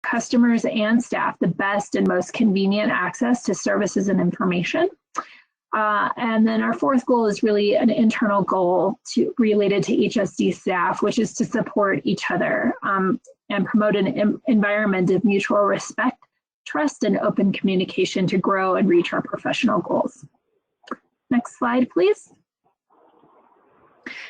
customers and staff the best and most convenient access to services and information. And then our fourth goal is really an internal goal related to HSD staff, which is to support each other and promote an environment of mutual respect, trust, and open communication to grow and reach our professional goals. Next slide, please.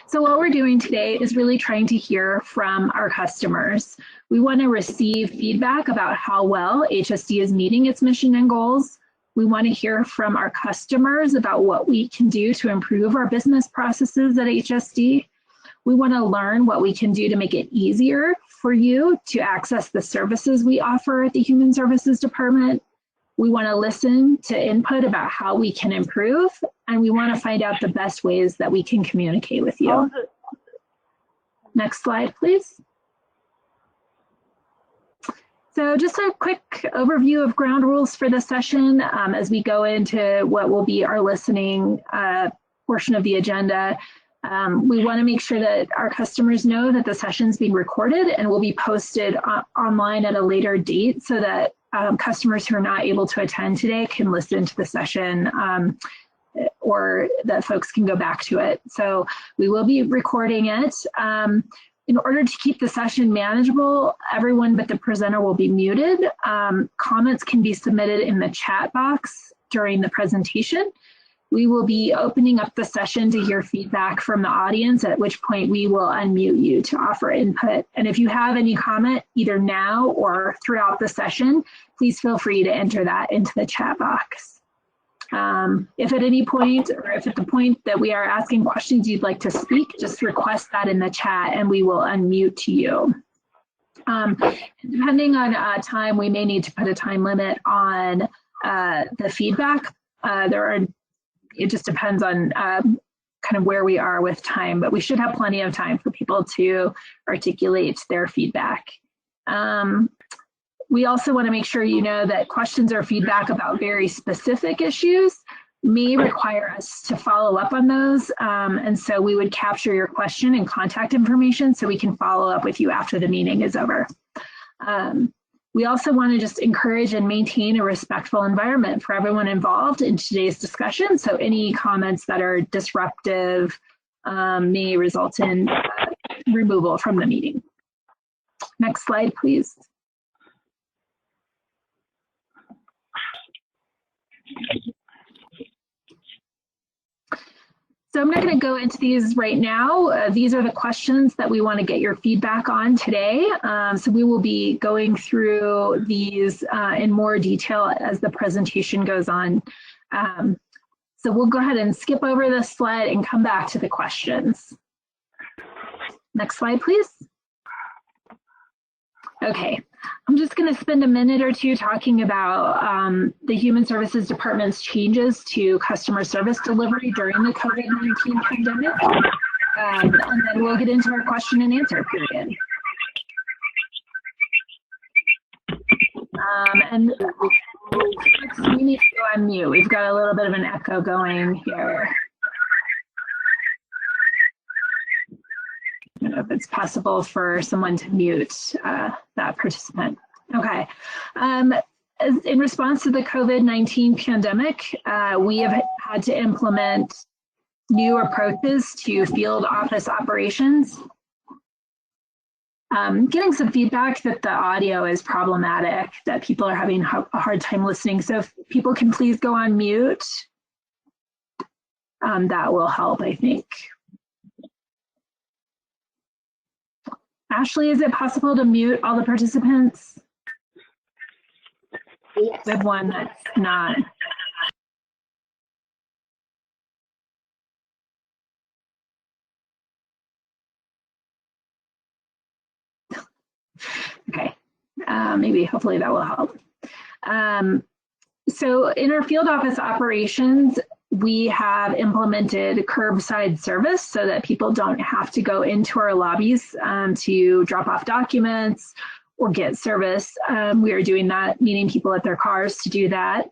So what we're doing today is really trying to hear from our customers. We want to receive feedback about how well HSD is meeting its mission and goals. We want to hear from our customers about what we can do to improve our business processes at HSD. We want to learn what we can do to make it easier for you to access the services we offer at the Human Services Department. We want to listen to input about how we can improve, and we want to find out the best ways that we can communicate with you. Next slide, please. So just a quick overview of ground rules for the session as we go into what will be our listening portion of the agenda. We want to make sure that our customers know that the session is being recorded and will be posted online at a later date so that customers who are not able to attend today can listen to the session or that folks can go back to it. So we will be recording it. In order to keep the session manageable, everyone but the presenter will be muted. Comments can be submitted in the chat box during the presentation. We will be opening up the session to hear feedback from the audience, at which point we will unmute you to offer input. And if you have any comment, either now or throughout the session, please feel free to enter that into the chat box. If at any point, or if at the point that we are asking questions you'd like to speak, just request that in the chat and we will unmute you. Depending on time, we may need to put a time limit on the feedback. It just depends on kind of where we are with time, but we should have plenty of time for people to articulate their feedback. We also want to make sure you know that questions or feedback about very specific issues may require us to follow up on those. And so we would capture your question and contact information so we can follow up with you after the meeting is over. We also want to just encourage and maintain a respectful environment for everyone involved in today's discussion. So any comments that are disruptive may result in removal from the meeting. Next slide, please. So I'm not going to go into these right now. These are the questions that we want to get your feedback on today. So we will be going through these in more detail as the presentation goes on. So we'll go ahead and skip over this slide and come back to the questions. Next slide, please. Okay, I'm just going to spend a minute or two talking about the Human Services Department's changes to customer service delivery during the COVID-19 pandemic, and then we'll get into our question and answer period. And we need to go on mute. We've got a little bit of an echo going here. I don't know if it's possible for someone to mute that participant. Okay. In response to the COVID-19 pandemic, we have had to implement new approaches to field office operations. Getting some feedback that the audio is problematic, that people are having a hard time listening. So if people can please go on mute, that will help, I think. Ashley, is it possible to mute all the participants? Yes. We have one that's not. Okay, maybe hopefully that will help. So in our field office operations, we have implemented curbside service so that people don't have to go into our lobbies to drop off documents or get service. We are doing that, meeting people at their cars to do that.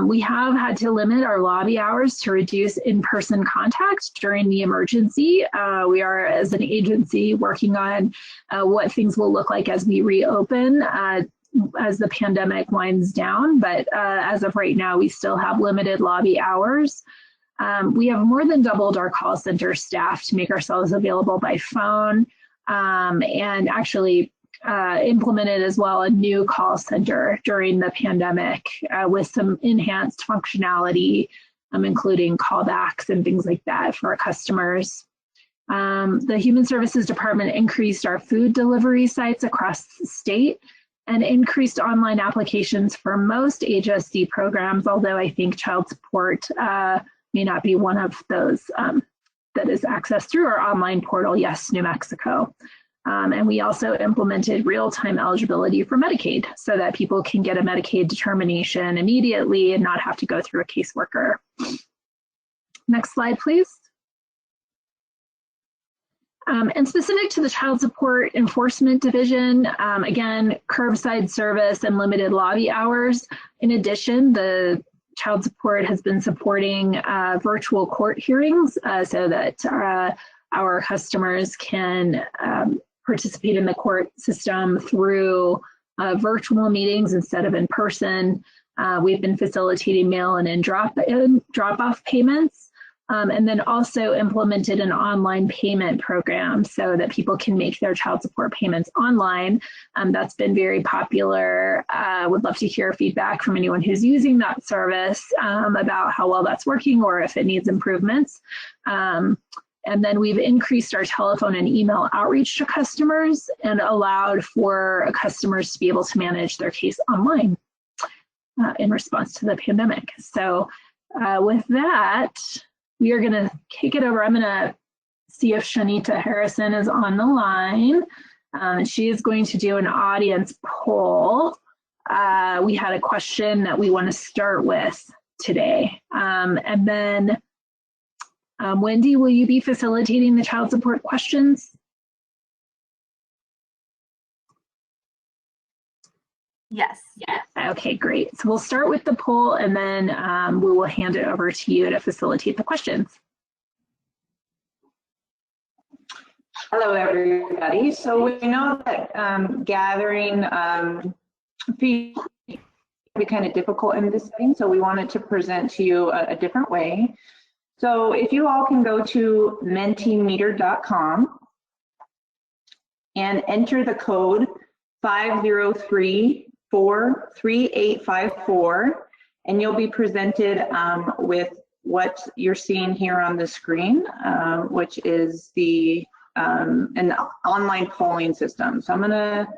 We have had to limit our lobby hours to reduce in-person contact during the emergency. We are, as an agency, working on what things will look like as we reopen. as the pandemic winds down, but as of right now, we still have limited lobby hours. We have more than doubled our call center staff to make ourselves available by phone, and actually implemented as well a new call center during the pandemic with some enhanced functionality, including callbacks and things like that for our customers. The Human Services Department increased our food delivery sites across the state and increased online applications for most HSD programs, although I think child support may not be one of those that is accessed through our online portal, Yes, New Mexico. And we also implemented real-time eligibility for Medicaid so that people can get a Medicaid determination immediately and not have to go through a caseworker. Next slide, please. And specific to the Child Support Enforcement Division, again, curbside service and limited lobby hours. In addition, the Child Support has been supporting virtual court hearings so that our customers can participate in the court system through virtual meetings instead of in person. We've been facilitating mail-in and drop-off payments. And then also implemented an online payment program so that people can make their child support payments online. That's been very popular. Would love to hear feedback from anyone who's using that service about how well that's working or if it needs improvements. And then we've increased our telephone and email outreach to customers and allowed for customers to be able to manage their case online in response to the pandemic. So with that, we are going to kick it over. I'm going to see if Shanita Harrison is on the line. She is going to do an audience poll. We had a question that we want to start with today. And then, Wendy, will you be facilitating the child support questions? Yes. Yes. Okay, great. So we'll start with the poll and then we will hand it over to you to facilitate the questions. Hello, everybody. So we know that gathering feedback can be kind of difficult in this setting, so we wanted to present to you a different way. So if you all can go to mentimeter.com and enter the code 503-43854, and you'll be presented with what you're seeing here on the screen, which is the an online polling system. So I'm going to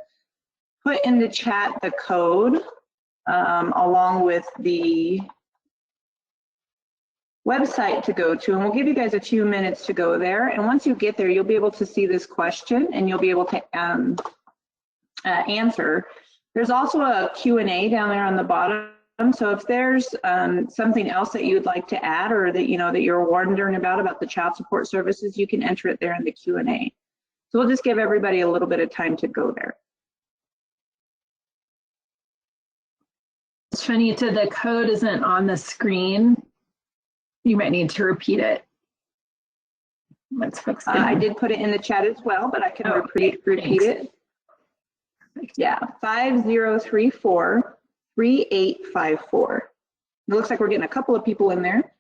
put in the chat the code along with the website to go to, and we'll give you guys a few minutes to go there. And once you get there, you'll be able to see this question and you'll be able to answer. There's also a Q&A down there on the bottom. So if there's something else that you'd like to add or that that you're wondering about the child support services, you can enter it there in the Q&A. So we'll just give everybody a little bit of time to go there. Shanita, the code isn't on the screen. You might need to repeat it. Let's fix it. I did put it in the chat as well, but I can repeat it. Yeah, 5034-3854. It looks like we're getting a couple of people in there.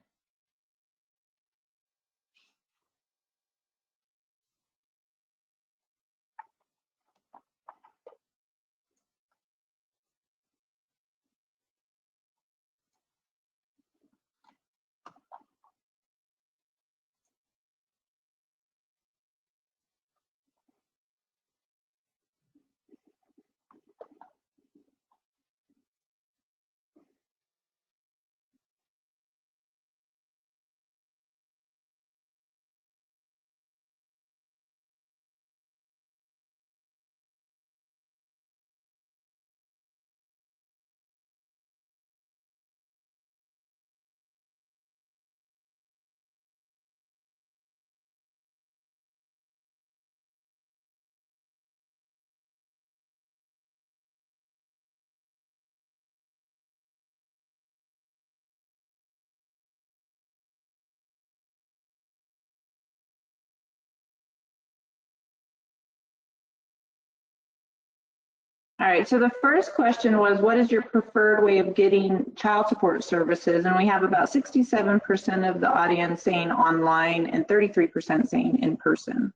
All right, so the first question was, what is your preferred way of getting child support services? And we have about 67% of the audience saying online and 33% saying in person.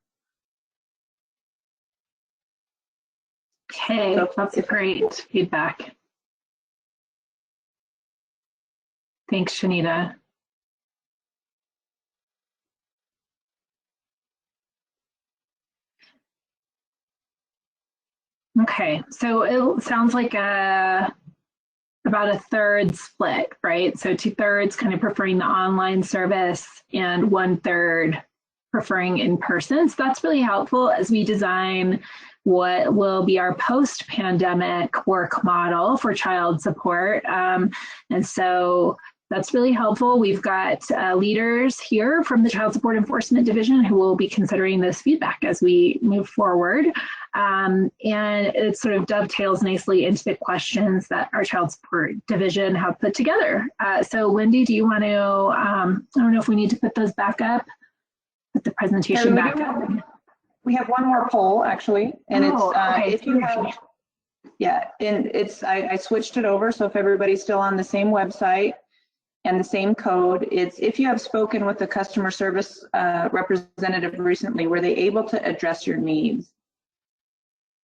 Okay, so that's great feedback. Thanks, Shanita. Okay, so it sounds like about a third split, right? So 2/3 kind of preferring the online service and 1/3 preferring in person. So that's really helpful as we design what will be our post-pandemic work model for child support. And so that's really helpful. We've got leaders here from the Child Support Enforcement Division who will be considering this feedback as we move forward. And it sort of dovetails nicely into the questions that our Child Support Division have put together. So Wendy, do you want to, I don't know if we need to put those back up, put the presentation back up. We have one more poll actually, and okay. If you have, yeah, and I switched it over, so if everybody's still on the same website and the same code, it's if you have spoken with a customer service representative recently, were they able to address your needs?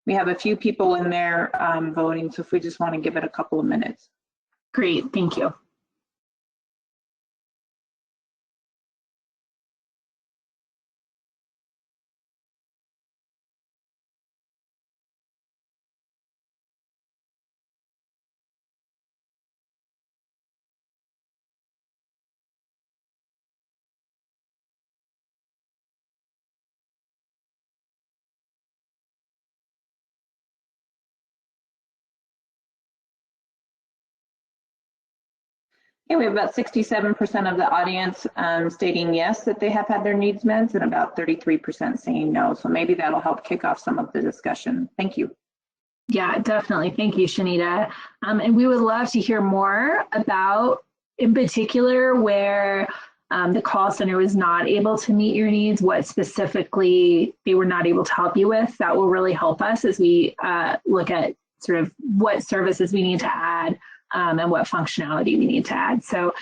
We have a few people in there voting, so if we just want to give it a couple of minutes. Great, thank you. Okay, we have about 67% of the audience stating yes, that they have had their needs met, and about 33% saying no. So maybe that'll help kick off some of the discussion. Thank you. Yeah, definitely. Thank you, Shanita. And we would love to hear more about, in particular, where the call center was not able to meet your needs, what specifically they were not able to help you with. That will really help us as we look at sort of what services we need to add and what functionality we need to add. So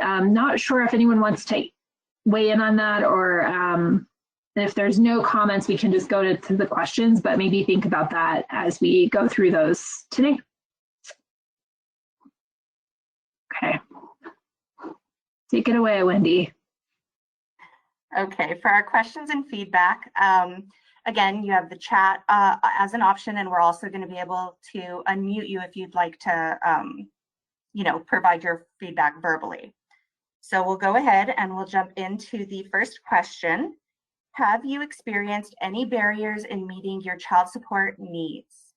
I'm not sure if anyone wants to weigh in on that, or if there's no comments, we can just go to the questions, but maybe think about that as we go through those today. Okay. Take it away, Wendy. Okay, for our questions and feedback, again, you have the chat as an option, and we're also going to be able to unmute you if you'd like to, provide your feedback verbally. So we'll go ahead and we'll jump into the first question. Have you experienced any barriers in meeting your child support needs?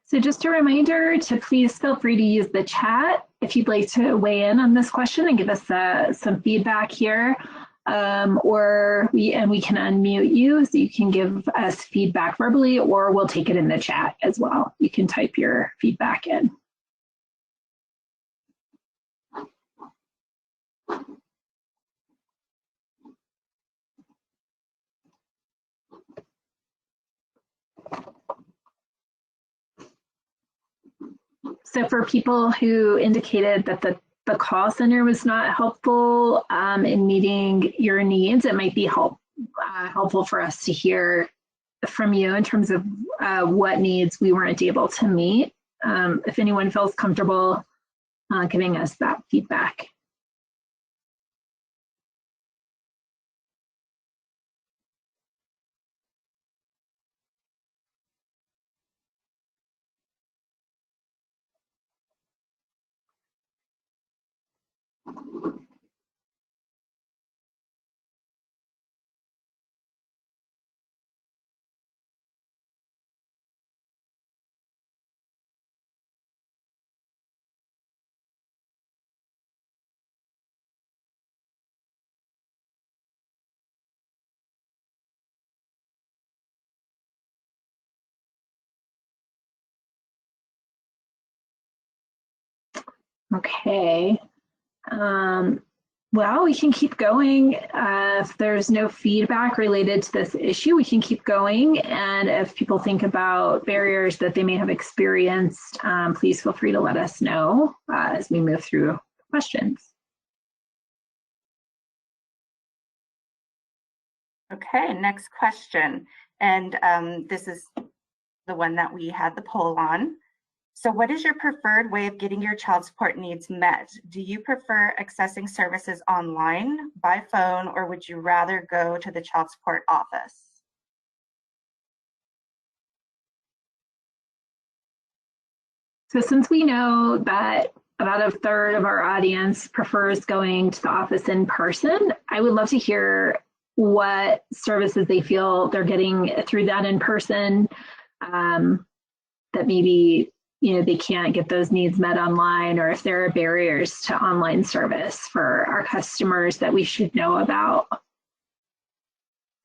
So just a reminder to please feel free to use the chat if you'd like to weigh in on this question and give us some feedback here, or we can unmute you so you can give us feedback verbally, or we'll take it in the chat as well. You can type your feedback in. So for people who indicated that the call center was not helpful in meeting your needs, it might be helpful for us to hear from you in terms of what needs we weren't able to meet. If anyone feels comfortable giving us that feedback. Okay. Well, we can keep going. If there's no feedback related to this issue, we can keep going. And if people think about barriers that they may have experienced, please feel free to let us know as we move through questions. Okay, next question. And this is the one that we had the poll on. So what is your preferred way of getting your child support needs met? Do you prefer accessing services online, by phone, or would you rather go to the child support office? So since we know that about a third of our audience prefers going to the office in person, I would love to hear what services they feel they're getting through that in person, that maybe they can't get those needs met online, or if there are barriers to online service for our customers that we should know about.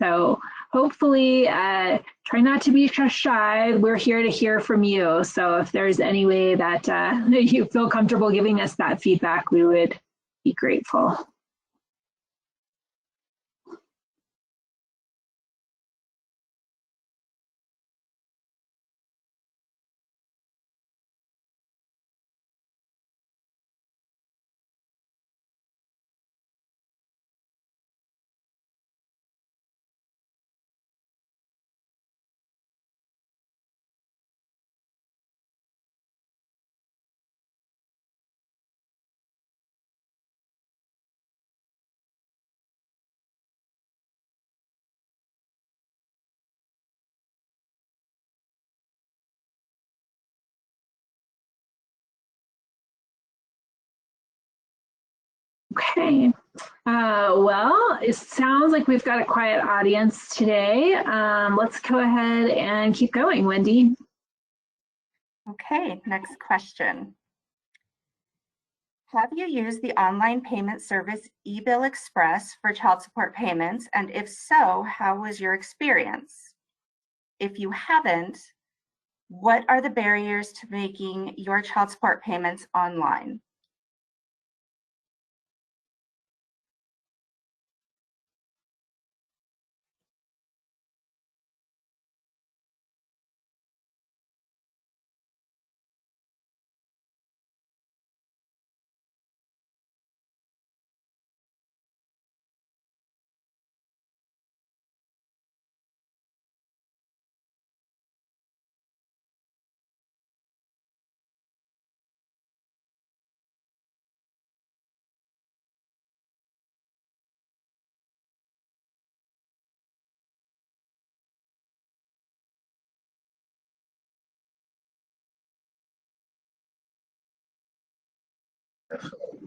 So hopefully, try not to be shy. We're here to hear from you. So if there's any way that you feel comfortable giving us that feedback, we would be grateful. Okay. Well, it sounds like we've got a quiet audience today. Let's go ahead and keep going, Wendy. Okay, next question. Have you used the online payment service Ebill Express for child support payments? And if so, how was your experience? If you haven't, what are the barriers to making your child support payments online?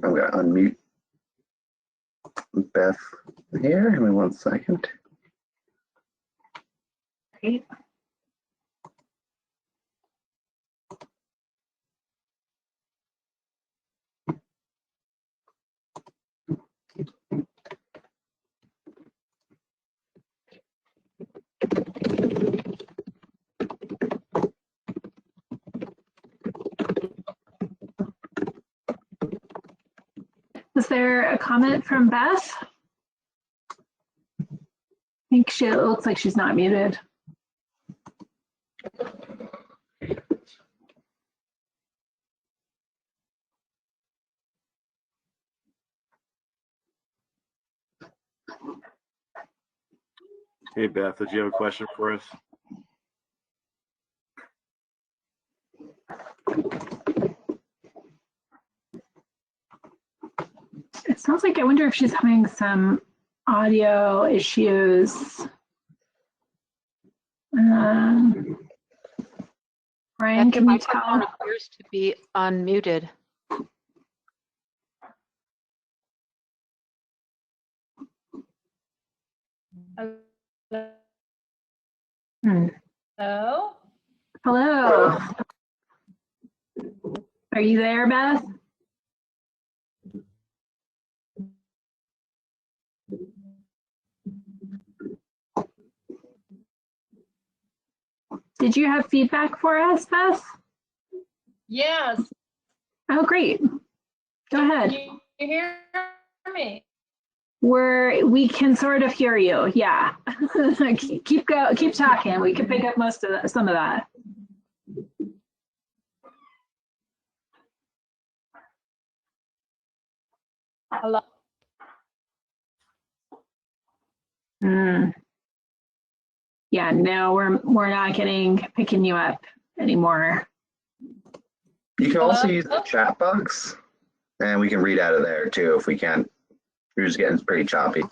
I'm going to unmute Beth here. Give me 1 second. Great. Is there a comment from Beth? I think it looks like she's not muted. Hey, Beth, did you have a question for us? It sounds like, I wonder if she's having some audio issues. Brian, can you tell? Microphone appears to be unmuted. Hello? Hello. Are you there, Beth? Did you have feedback for us, Beth? Yes. Oh, great. Go ahead. Can you hear me? We can sort of hear you. Yeah. keep talking. We can pick up most of that, some of that. Hello. Yeah, no, we're not picking you up anymore. You can also Hello? use the chat box, and we can read out of there too if we can. You're just getting pretty choppy.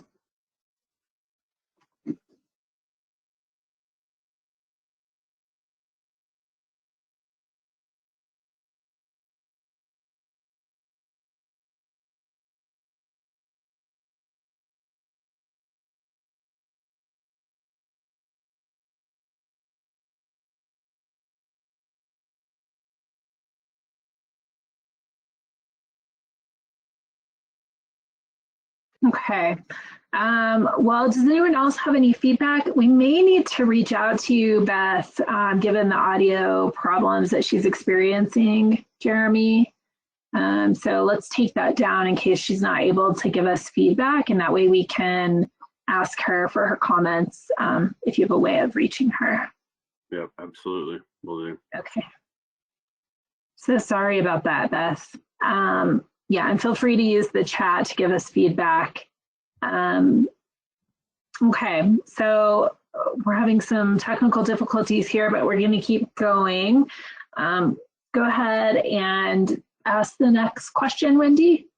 Okay. Well, does anyone else have any feedback? We may need to reach out to you, Beth, given the audio problems that she's experiencing, Jeremy. So let's take that down in case she's not able to give us feedback, and that way we can ask her for her comments if you have a way of reaching her. Yep, absolutely. Will do. Okay. So sorry about that, Beth. Yeah, and feel free to use the chat to give us feedback. Okay, so we're having some technical difficulties here, but we're going to keep going. Go ahead and ask the next question, Wendy.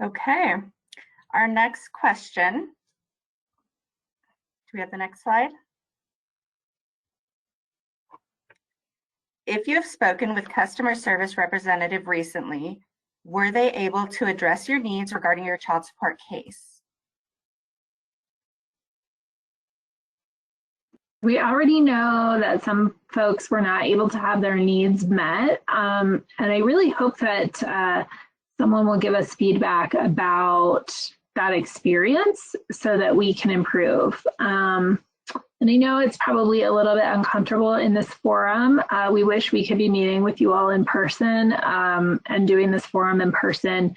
Okay, our next question. Do we have the next slide? If you have spoken with customer service representative recently, were they able to address your needs regarding your child support case? We already know that some folks were not able to have their needs met, and I really hope that someone will give us feedback about that experience so that we can improve. And I know it's probably a little bit uncomfortable in this forum. We wish we could be meeting with you all in person and doing this forum in person,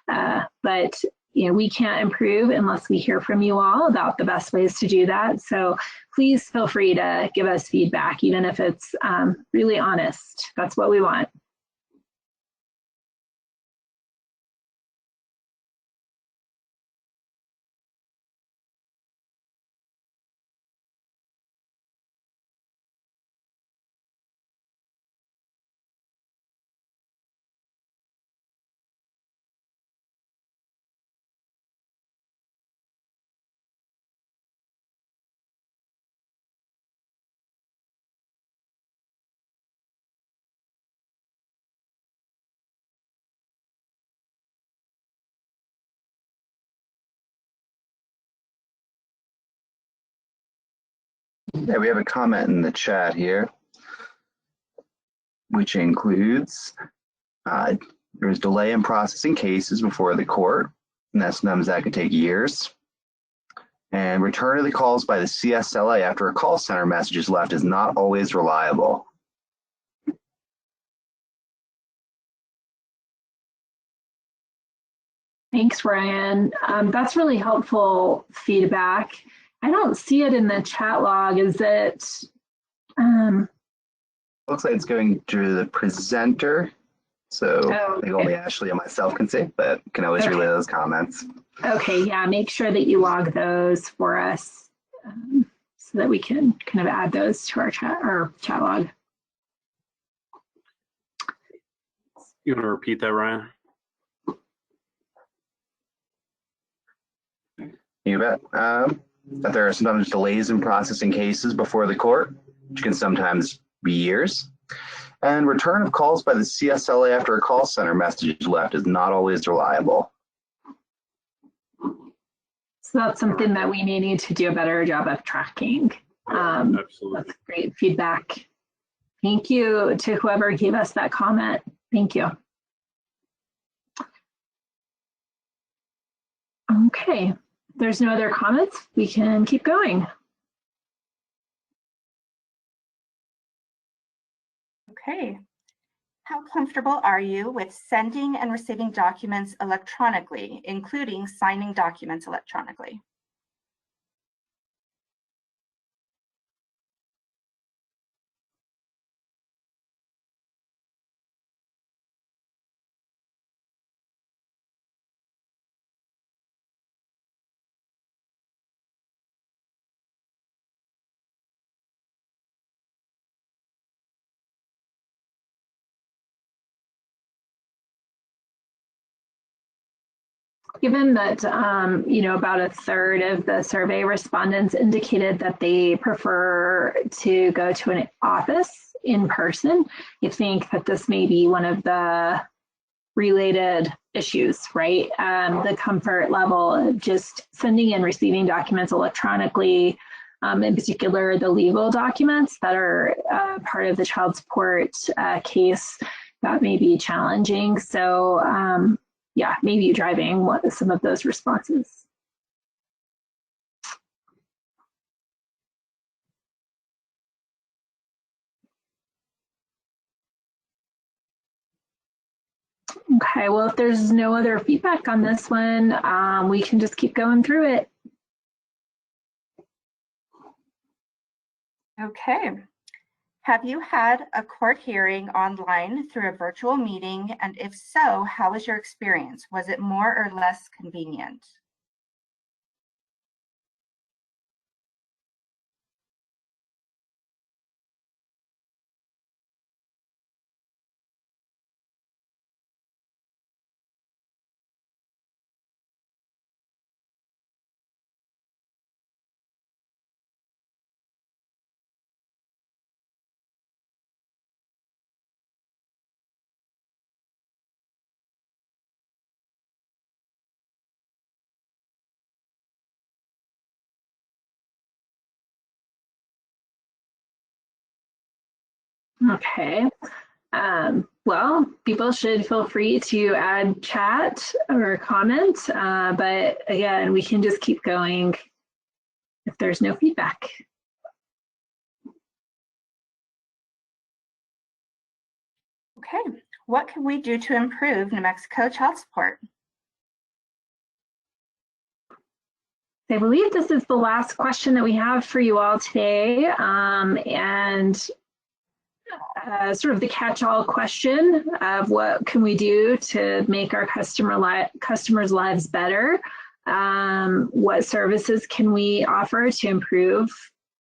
but we can't improve unless we hear from you all about the best ways to do that. So please feel free to give us feedback, even if it's really honest. That's what we want. Yeah, we have a comment in the chat here, which includes there's delay in processing cases before the court, and that sometimes that could take years. And return of the calls by the CSLA after a call center message is left is not always reliable. Thanks, Ryan. That's really helpful feedback. I don't see it in the chat log. Is it? Looks like it's going to the presenter. So I think only Ashley and myself can see, but can always relay those comments. Okay, yeah, make sure that you log those for us so that we can kind of add those to our chat log. You want to repeat that, Ryan? You bet. That there are sometimes delays in processing cases before the court, which can sometimes be years. And return of calls by the CSLA after a call center message is left is not always reliable. So that's something that we may need to do a better job of tracking. Absolutely. That's great feedback. Thank you to whoever gave us that comment. Thank you. Okay, if there's no other comments, we can keep going. Okay. How comfortable are you with sending and receiving documents electronically, including signing documents electronically? Given that, about a third of the survey respondents indicated that they prefer to go to an office in person, you think that this may be one of the related issues, right? The comfort level of just sending and receiving documents electronically, in particular, the legal documents that are part of the child support case, that may be challenging. So, yeah, maybe driving some of those responses. Okay, well, if there's no other feedback on this one, we can just keep going through it. Okay. Have you had a court hearing online through a virtual meeting? And if so, how was your experience? Was it more or less convenient? Okay. Well, people should feel free to add chat or comment, but again, we can just keep going if there's no feedback. Okay, what can we do to improve New Mexico child support? I believe this is the last question that we have for you all today, and sort of the catch-all question of what can we do to make our customers' lives better? What services can we offer to improve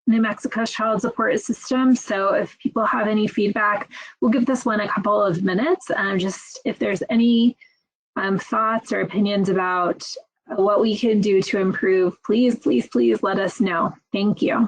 New Mexico's child support system? So if people have any feedback, we'll give this one a couple of minutes. Just if there's any thoughts or opinions about what we can do to improve, please, please, please let us know. Thank you.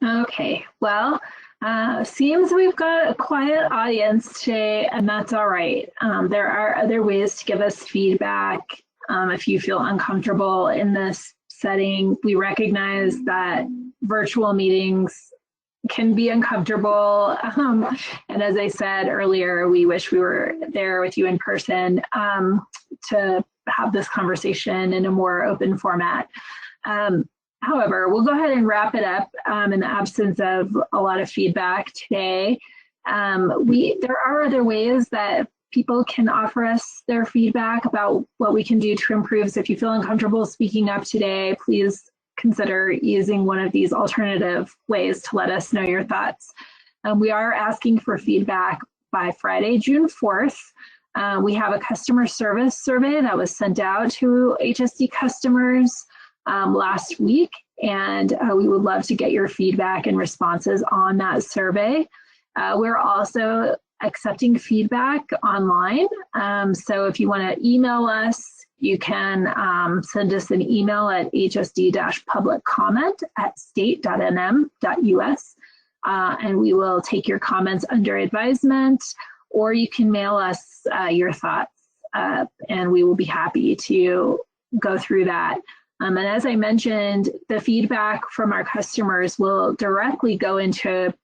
Okay, well, seems we've got a quiet audience today, and that's all right. There are other ways to give us feedback. If you feel uncomfortable in this setting, we recognize that virtual meetings can be uncomfortable. And as I said earlier, we wish we were there with you in person to have this conversation in a more open format. However, we'll go ahead and wrap it up in the absence of a lot of feedback today. There are other ways that people can offer us their feedback about what we can do to improve. So if you feel uncomfortable speaking up today, please consider using one of these alternative ways to let us know your thoughts. We are asking for feedback by Friday, June 4th. We have a customer service survey that was sent out to HSD customers last week, and we would love to get your feedback and responses on that survey. We're also accepting feedback online. So if you want to email us, you can send us an email at hsd-publiccomment@state.nm.us, and we will take your comments under advisement, or you can mail us your thoughts, and we will be happy to go through that. And as I mentioned, the feedback from our customers will directly go into,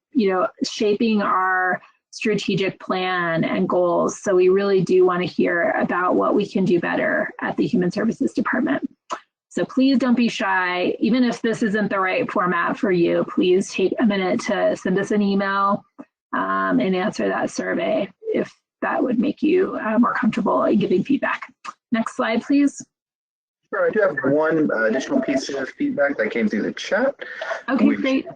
shaping our strategic plan and goals. So we really do want to hear about what we can do better at the Human Services Department. So please don't be shy. Even if this isn't the right format for you, please take a minute to send us an email and answer that survey if that would make you more comfortable in giving feedback. Next slide, please. Sure, I do have one additional piece of feedback that came through the chat. Okay, great.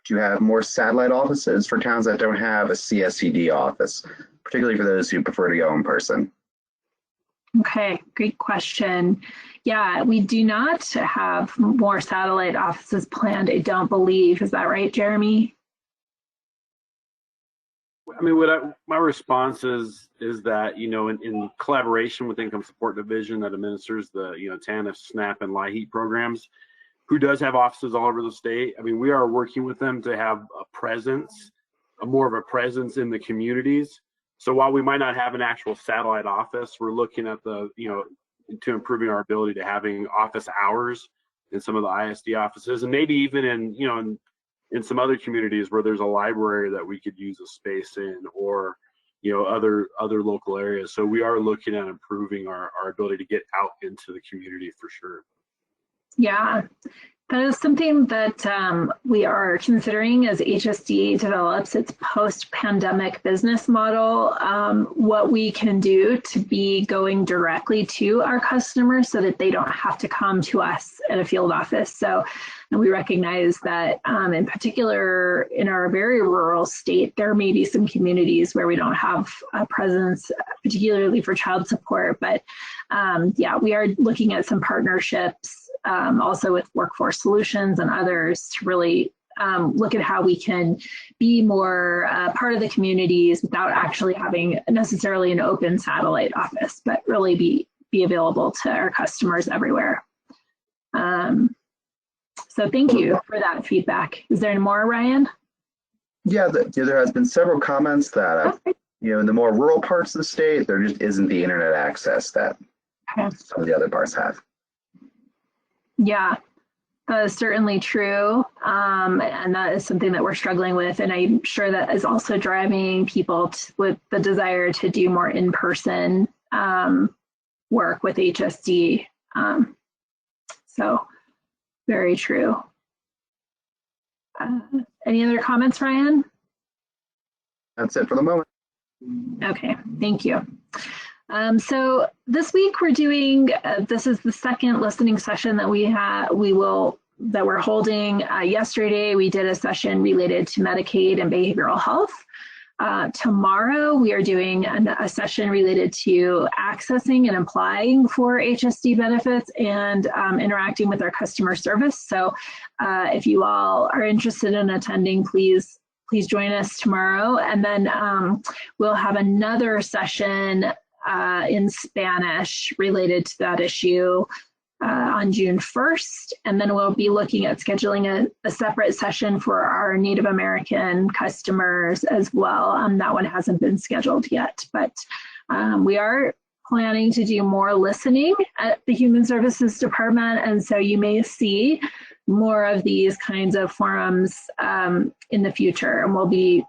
To have more satellite offices for towns that don't have a CSCD office, particularly for those who prefer to go in person. Okay, great question. Yeah, we do not have more satellite offices planned, I don't believe. Is that right, Jeremy? I mean, my response is that, in collaboration with Income Support Division that administers the, TANF, SNAP, and LIHEAP programs, who does have offices all over the state. I mean, we are working with them to have a presence, more of a presence in the communities. So while we might not have an actual satellite office, we're looking at to improving our ability to having office hours in some of the ISD offices, and maybe even in some other communities where there's a library that we could use a space in, or other local areas. So we are looking at improving our ability to get out into the community for sure. Yeah, that is something that we are considering as HSD develops its post-pandemic business model, what we can do to be going directly to our customers so that they don't have to come to us at a field office. So, and we recognize that in particular in our very rural state, there may be some communities where we don't have a presence, particularly for child support. But yeah, we are looking at some partnerships also with Workforce Solutions and others to really look at how we can be more part of the communities without actually having necessarily an open satellite office, but really be available to our customers everywhere. So thank you for that feedback. Is there any more, Ryan? Yeah, there has been several comments that, in the more rural parts of the state, there just isn't the internet access that some of the other parts have. Yeah, that is certainly true. And that is something that we're struggling with. And I'm sure that is also driving people with the desire to do more in-person work with HSD. So very true. Any other comments, Ryan? That's it for the moment. Okay, thank you. So this week we're doing, this is the second listening session that we're holding. Yesterday we did a session related to Medicaid and behavioral health. Tomorrow we are doing a session related to accessing and applying for HSD benefits and interacting with our customer service. So if you all are interested in attending, please join us tomorrow. And then we'll have another session in Spanish related to that issue on June 1st. And then we'll be looking at scheduling a separate session for our Native American customers as well. That one hasn't been scheduled yet, but we are planning to do more listening at the Human Services Department. And so you may see more of these kinds of forums in the future. And we'll be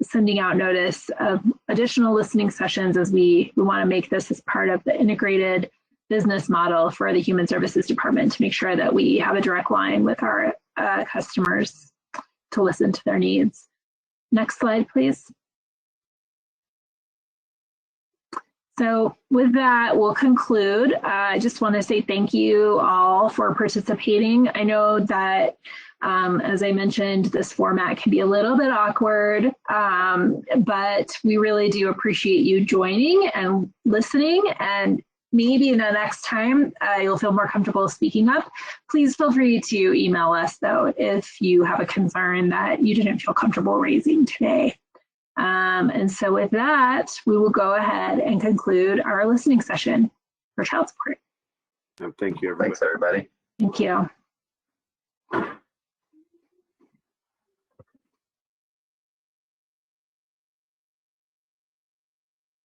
sending out notice of additional listening sessions as we want to make this as part of the integrated business model for the Human Services Department to make sure that we have a direct line with our customers to listen to their needs. Next slide, please. So with that, we'll conclude. I just want to say thank you all for participating. I know that, as I mentioned, this format can be a little bit awkward, but we really do appreciate you joining and listening. And maybe the next time you'll feel more comfortable speaking up. Please feel free to email us, though, if you have a concern that you didn't feel comfortable raising today. And so with that, we will go ahead and conclude our listening session for child support. Thank you, everybody. Thanks, everybody. Thank you.